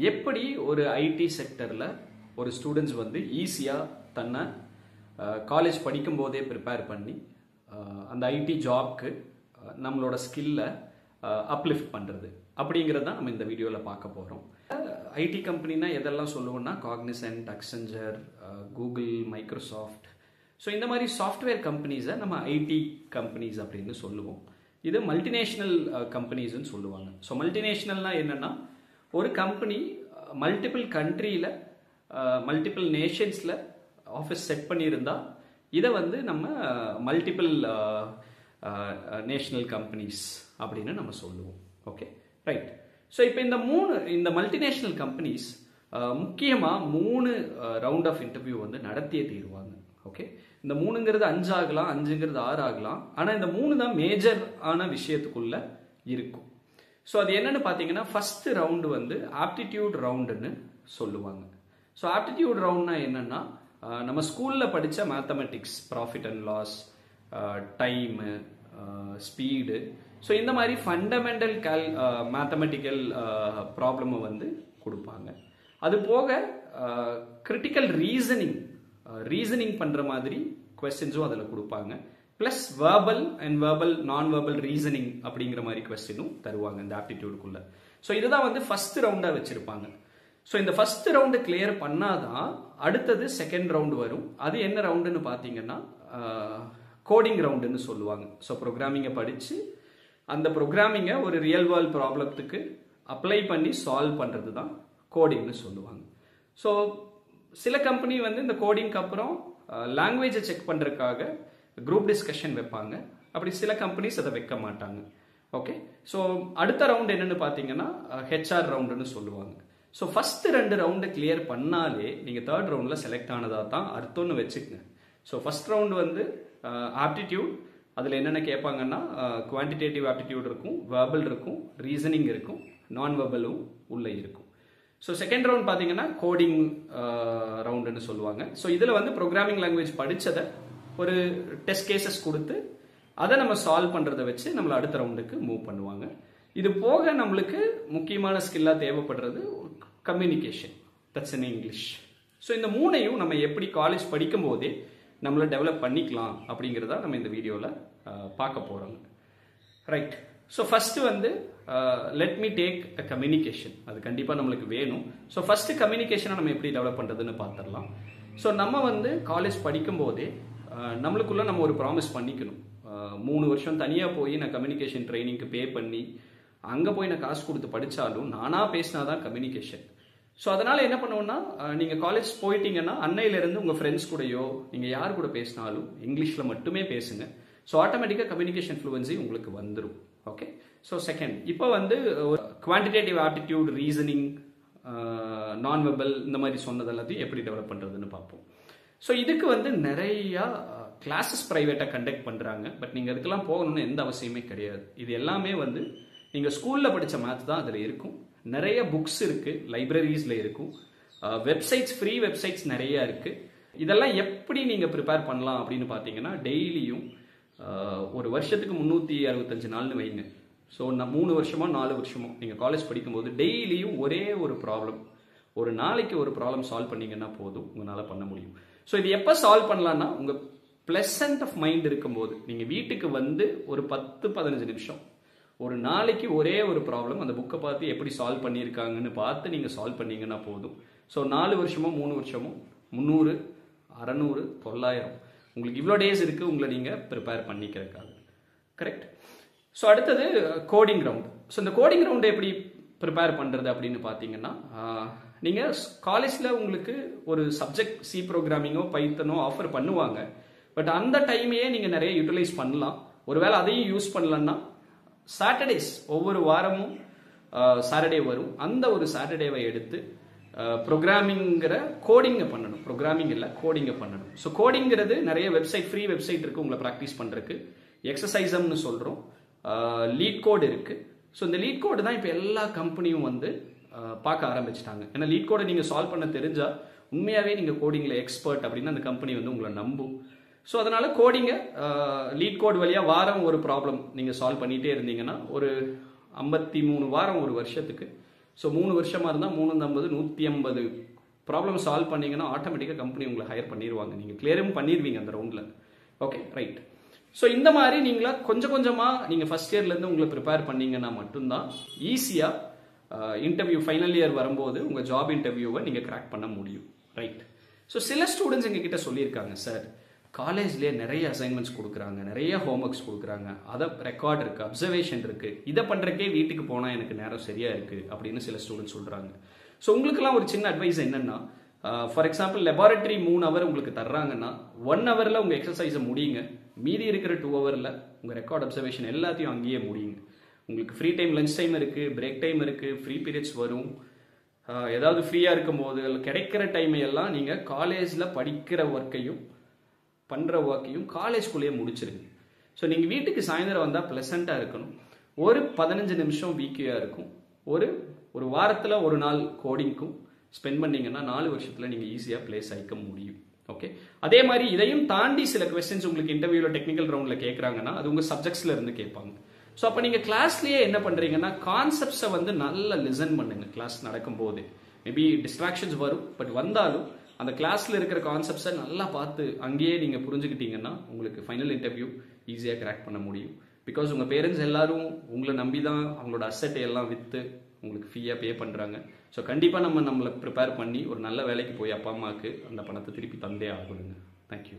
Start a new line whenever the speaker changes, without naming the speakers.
எப்படி ஒரு ஐடி செக்டரில் ஒரு ஸ்டூடெண்ட்ஸ் வந்து ஈஸியாக தன்னை காலேஜ் படிக்கும் போதே ப்ரிப்பேர் பண்ணி அந்த ஐடி ஜாப்க்கு நம்மளோட ஸ்கில்லை அப்லிஃப்ட் பண்ணுறது அப்படிங்கிறது தான் நம்ம இந்த வீடியோவில் பார்க்க போகிறோம். ஐடி கம்பெனினா எதெல்லாம் சொல்லுவோம்னா Cognizant, Accenture, Google, Microsoft. So இந்த மாதிரி சாஃப்ட்வேர் கம்பெனிஸை நம்ம ஐடி கம்பெனிஸ் அப்படின்னு சொல்லுவோம். இது மல்டிநேஷ்னல் கம்பெனிஸ்ன்னு சொல்லுவாங்க. ஸோ மல்டிநேஷ்னல்னா என்னென்னா ஒரு கம்பெனி மல்டிபிள் கண்ட்ரியில் மல்டிபிள் நேஷன்ஸில் ஆஃபீஸ் செட் பண்ணியிருந்தா இதை வந்து நம்ம மல்டிபிள் நேஷனல் கம்பெனிஸ் அப்படின்னு நம்ம சொல்லுவோம். Okay, right. ஸோ இப்போ இந்த மல்டிநேஷ்னல் கம்பெனிஸ் முக்கியமாக 3 ரவுண்ட் ஆஃப் இன்டர்வியூ வந்து நடத்தியே தீருவாங்க. ஓகே, இந்த 3ங்கிறது 5 ஆகலாம், 5ங்கிறது 6 ஆகலாம். ஆனால் இந்த 3 தான் மேஜர் ஆன விஷயத்துக்குள்ள இருக்கும். ஸோ அது என்னன்னு பார்த்தீங்கன்னா ஃபர்ஸ்ட் ரவுண்டு வந்து ஆப்டிடியூட் ரவுண்டுன்னு சொல்லுவாங்க. ஸோ ஆப்டிடியூட் ரவுண்ட்னா என்னன்னா நம்ம ஸ்கூலில் படித்த mathematics, profit and loss, time, speed, so இந்த மாதிரி ஃபண்டமெண்டல் மேத்தமெட்டிக்கல் ப்ராப்ளமை வந்து கொடுப்பாங்க. அது போக கிரிட்டிக்கல் ரீசனிங் பண்ணுற மாதிரி கொஸ்டின்ஸும் அதில் கொடுப்பாங்க. ப்ளஸ் வேர்பல் அண்ட் நான் வேர்பல் ரீசனிங் அப்படிங்கிற மாதிரி கொஸ்டினும் தருவாங்க இந்த ஆப்டிடியூடுக்குள்ள. ஸோ இதுதான் வந்து ஃபர்ஸ்ட் ரவுண்டாக வச்சிருப்பாங்க. ஸோ இந்த ஃபர்ஸ்ட் ரவுண்டு கிளியர் பண்ணாதான் அடுத்தது செகண்ட் ரவுண்டு வரும். அது என்ன ரவுண்டுன்னு பார்த்தீங்கன்னா கோடிங் ரவுண்டுன்னு சொல்லுவாங்க. ஸோ ப்ரோக்ராமிங்கை படித்து அந்த ப்ரோக்ராமிங்கை ஒரு ரியல் வேர்ல்ட் ப்ராப்ளத்துக்கு அப்ளை பண்ணி சால்வ் பண்ணுறது தான் கோடிங்னு சொல்லுவாங்க. ஸோ சில கம்பெனி வந்து இந்த கோடிங்க்கு அப்புறம் லாங்குவேஜை செக் பண்ணுறதுக்காக குரூப் டிஸ்கஷன் வைப்பாங்க. அப்படி சில கம்பெனிஸ் அதை வைக்க மாட்டாங்க. ஓகே, ஸோ அடுத்த ரவுண்ட் என்னன்னு பார்த்தீங்கன்னா ஹெச்ஆர் ரவுண்டுன்னு சொல்லுவாங்க. ஸோ ஃபர்ஸ்ட் 2 ரவுண்டு கிளியர் பண்ணாலே நீங்கள் தேர்ட் ரவுண்டில் செலக்ட் ஆனதாக தான் அர்த்தம்னு வச்சுக்கங்க. ஸோ ஃபர்ஸ்ட் ரவுண்டு வந்து ஆப்டிடியூட், அதில் என்னென்ன கேட்பாங்கன்னா குவான்டிடேட்டிவ் ஆப்டிடியூட் இருக்கும், வேர்பல் இருக்கும், ரீசனிங் இருக்கும், நான் வேர்பலும் உள்ளே இருக்கும். ஸோ செகண்ட் ரவுண்ட் பார்த்தீங்கன்னா கோடிங் ரவுண்டுன்னு சொல்லுவாங்க. ஸோ இதில் வந்து ப்ரோக்ராமிங் லாங்குவேஜ் படித்ததை ஒரு டெஸ்ட் கேசஸ் கொடுத்து அதை நம்ம சால்வ் பண்ணுறதை வச்சு நம்மளை அடுத்த ரவுண்டுக்கு மூவ் பண்ணுவாங்க. இது போக நம்மளுக்கு முக்கியமான ஸ்கில்லாக தேவைப்படுறது communication, that's in English. So இந்த 3ஐயும் நம்ம எப்படி காலேஜ் படிக்கும் போதே நம்மளை டெவலப் பண்ணிக்கலாம் அப்படிங்கிறத நம்ம இந்த வீடியோவில் பார்க்க போகிறோங்க. ரைட். ஸோ ஃபர்ஸ்ட் வந்து let me take a communication. அது கண்டிப்பாக நம்மளுக்கு வேணும். ஸோ ஃபர்ஸ்ட் கம்யூனிகேஷனை நம்ம எப்படி டெவலப் பண்ணுறதுன்னு பார்த்துடலாம். ஸோ நம்ம வந்து காலேஜ் படிக்கும் போதே நம்மளுக்குள்ள நம்ம ஒரு ப்ராமிஸ் பண்ணிக்கணும். 3 வருஷம் தனியாக போய் நான் கம்யூனிகேஷன் ட்ரைனிங்க்கு பே பண்ணி அங்கே போய் நான் காசு கொடுத்து படித்தாலும் நானாக பேசினாதான் கம்யூனிகேஷன். ஸோ அதனால் என்ன பண்ணுவோம்னா நீங்கள் காலேஜ் போயிட்டீங்கன்னா அன்னையிலேருந்து உங்கள் ஃப்ரெண்ட்ஸ் கூடயோ நீங்கள் யார் கூட பேசினாலும் இங்கிலீஷில் மட்டுமே பேசுங்க. ஸோ ஆட்டோமேட்டிக்காக கம்யூனிகேஷன் ஃப்ளூவன்சி உங்களுக்கு வந்துடும். ஓகே, ஸோ செகண்ட் இப்போ வந்து குவான்டிடேட்டிவ் ஆப்டிடியூட், ரீசனிங், நான் வெர்பல் இந்த மாதிரி சொன்னது எல்லாத்தையும் எப்படி டெவலப் பண்ணுறதுன்னு பார்ப்போம். ஸோ இதுக்கு வந்து நிறையா கிளாஸஸ் ப்ரைவேட்டாக கண்டக்ட் பண்ணுறாங்க. பட் நீங்கள் அதுக்கெல்லாம் போகணும்னு எந்த அவசியமே கிடையாது. இது எல்லாமே வந்து நீங்கள் ஸ்கூலில் படித்த மேத்ஸ் தான் அதில் இருக்கும். நிறைய புக்ஸ் இருக்குது, லைப்ரரிஸில் இருக்கும், வெப்சைட்ஸ், ஃப்ரீ வெப்சைட்ஸ் நிறையா இருக்குது. இதெல்லாம் எப்படி நீங்கள் ப்ரிப்பேர் பண்ணலாம் அப்படின்னு பார்த்தீங்கன்னா டெய்லியும் ஒரு வருஷத்துக்கு 365 நாள்னு வைங்க. ஸோ 3 வருஷமோ 4 வருஷமோ நீங்கள் காலேஜ் படிக்கும்போது டெய்லியும் ஒரே ஒரு ப்ராப்ளம், ஒரு நாளைக்கு ஒரு ப்ராப்ளம் சால்வ் பண்ணீங்கன்னா போதும், உங்களால் பண்ண முடியும். ஸோ இது எப்போ சால்வ் பண்ணலான்னா உங்கள் பிளசன்ட் ஆஃப் மைண்ட் இருக்கும்போது நீங்கள் வீட்டுக்கு வந்து ஒரு 10-15 நிமிஷம் ஒரு நாளைக்கு ஒரே ஒரு ப்ராப்ளம் அந்த புக்கை பார்த்து எப்படி சால்வ் பண்ணியிருக்காங்கன்னு பார்த்து நீங்கள் சால்வ் பண்ணீங்கன்னா போதும். ஸோ 4 வருஷமோ 3 வருஷமோ 300, 600, 900 உங்களுக்கு இவ்வளோ டேஸ் இருக்குது உங்களை நீங்கள் ப்ரிப்பேர் பண்ணிக்கிறதுக்காக. கரெக்ட். ஸோ அடுத்தது கோடிங் ரவுண்டு. ஸோ இந்த கோடிங் ரவுண்டை எப்படி ப்ரிப்பேர் பண்ணுறது அப்படின்னு பார்த்தீங்கன்னா நீங்கள் காலேஜில் உங்களுக்கு ஒரு சப்ஜெக்ட் சி ப்ரோக்ராமிங்கோ பைத்தனோ ஆஃபர் பண்ணுவாங்க. பட் அந்த டைமையே நீங்கள் நிறைய யூட்டிலைஸ் பண்ணலாம். ஒருவேளை அதையும் யூஸ் பண்ணலன்னா சாட்டர்டேஸ் ஒவ்வொரு வாரமும் சாட்டர்டே வரும். அந்த ஒரு சாட்டர்டேவை எடுத்து ப்ரோக்ராமிங்கிற கோடிங்கை பண்ணணும். ப்ரோக்ராமிங் இல்லை, கோடிங்கை பண்ணணும். ஸோ கோடிங்கிறது நிறைய வெப்சைட், ஃப்ரீ வெப்சைட் இருக்குது உங்களை ப்ராக்டிஸ் பண்ணுறதுக்கு. எக்ஸசைசம்னு சொல்கிறோம், லீட் கோட் இருக்குது. ஸோ இந்த லீட் கோடு தான் இப்போ எல்லா கம்பெனியும் வந்து பார்க்க ஆரம்பிச்சிட்டாங்க. ஏன்னா லீட் கோடை நீங்கள் சால்வ் பண்ண தெரிஞ்சால் உண்மையாகவே நீங்கள் கோடிங்கில் எக்ஸ்பர்ட் அப்படின்னு அந்த கம்பெனி வந்து உங்களை நம்பும். ஸோ அதனால் கோடிங்கை லீட் கோட் வழியாக வாரம் ஒரு ப்ராப்ளம் நீங்கள் சால்வ் பண்ணிகிட்டே இருந்தீங்கன்னா ஒரு 53 வாரம் ஒரு வருஷத்துக்கு ஸோ 3 வருஷமாக இருந்தால் 350 150 ப்ராப்ளம் சால்வ் பண்ணீங்கன்னா ஆட்டோமேட்டிக்காக கம்பெனி உங்களை ஹையர் பண்ணிடுவாங்க. நீங்கள் கிளியரும் பண்ணிடுவீங்க அந்த ரவுண்டில். Okay, right. ஸோ இந்த மாதிரி நீங்களா கொஞ்சம் கொஞ்சமாக நீங்கள் ஃபர்ஸ்ட் இயர்லேருந்து உங்களை ப்ரிப்பேர் பண்ணீங்கன்னா மட்டும்தான் ஈஸியாக இன்டர்வியூ ஃபைனல் இயர் வரும்போது உங்கள் ஜாப் இன்டர்வியூவை நீங்கள் கிராக் பண்ண முடியும். ரைட். ஸோ சில ஸ்டூடெண்ட்ஸ் எங்ககிட்ட சொல்லியிருக்காங்க, சார் காலேஜ்லேயே நிறைய அசைன்மெண்ட்ஸ் கொடுக்குறாங்க, நிறைய ஹோம்ஒர்க்ஸ் கொடுக்குறாங்க, அதை ரெக்கார்ட் இருக்குது, அப்சர்வேஷன் இருக்குது, இதை பண்ணுறக்கே வீட்டுக்கு போனால் எனக்கு நேரம் சரியாக இருக்குது அப்படின்னு சில ஸ்டூடெண்ட்ஸ் சொல்கிறாங்க. ஸோ உங்களுக்குலாம் ஒரு சின்ன அட்வைஸ் என்னென்னா, ஃபார் எக்ஸாம்பிள் லெபார்டரி 3 ஹவர் உங்களுக்கு தர்றாங்கன்னா 1 ஹவரில் உங்கள் எக்ஸசைஸை முடியுங்க. மீதி இருக்கிற 2 ஹவரில் உங்கள் ரெக்கார்ட் அப்சர்வேஷன் எல்லாத்தையும் அங்கேயே முடியுங்க. உங்களுக்கு ஃப்ரீ டைம், லஞ்ச் டைம் இருக்குது, பிரேக் டைம் இருக்குது, ஃப்ரீ பீரியட்ஸ் வரும். ஏதாவது ஃப்ரீயாக இருக்கும்போது கிடைக்கிற டைமை எல்லாம் நீங்கள் காலேஜில் படிக்கிற ஒர்க்கையும் பண்ணுற ஒர்க்கையும் காலேஜ்குள்ளேயே முடிச்சிருங்க. ஸோ நீங்கள் வீட்டுக்கு சாயந்தரம் வந்தால் ப்ளசண்ட்டாக இருக்கணும். ஒரு 15 நிமிஷம் வீக்கியாக இருக்கும். ஒரு வாரத்தில் ஒரு நாள் கோடிங்க்கும் ஸ்பெண்ட் பண்ணீங்கன்னா 4 வருஷத்தில் நீங்கள் ஈஸியாக பிளேஸ் ஆகிக்க முடியும். ஓகே, அதே மாதிரி இதையும் தாண்டி சில கொஸ்டின்ஸ் உங்களுக்கு இன்டர்வியூவில் டெக்னிக்கல் ரவுண்டில் கேட்குறாங்கன்னா அது உங்கள் சப்ஜெக்ட்ஸில் இருந்து கேட்பாங்க. ஸோ அப்போ நீங்கள் கிளாஸ்லேயே என்ன பண்ணுறீங்கன்னா கான்செப்ட்ஸை வந்து நல்லா லிசன் பண்ணுங்க. கிளாஸ் நடக்கும்போது மேபி டிஸ்ட்ராக்ஷன்ஸ் வரும், பட் வந்தாலும் அந்த கிளாஸில் இருக்கிற கான்செப்ட்ஸை நல்லா பார்த்து அங்கேயே நீங்கள் புரிஞ்சுக்கிட்டீங்கன்னா உங்களுக்கு ஃபைனல் இன்டர்வியூ ஈஸியாக கிராக் பண்ண முடியும். பிகாஸ் உங்கள் பேரண்ட்ஸ் எல்லாரும் உங்களை நம்பி தான் அவங்களோட அசெட்டை எல்லாம் விற்று உங்களுக்கு ஃபீயாக பே பண்ணுறாங்க. ஸோ கண்டிப்பாக நம்மளை ப்ரிப்பேர் பண்ணி ஒரு நல்ல வேலைக்கு போய் அப்பா அம்மாவுக்கு அந்த பணத்தை திருப்பி தந்தே ஆகணுங்க. தேங்க்யூ.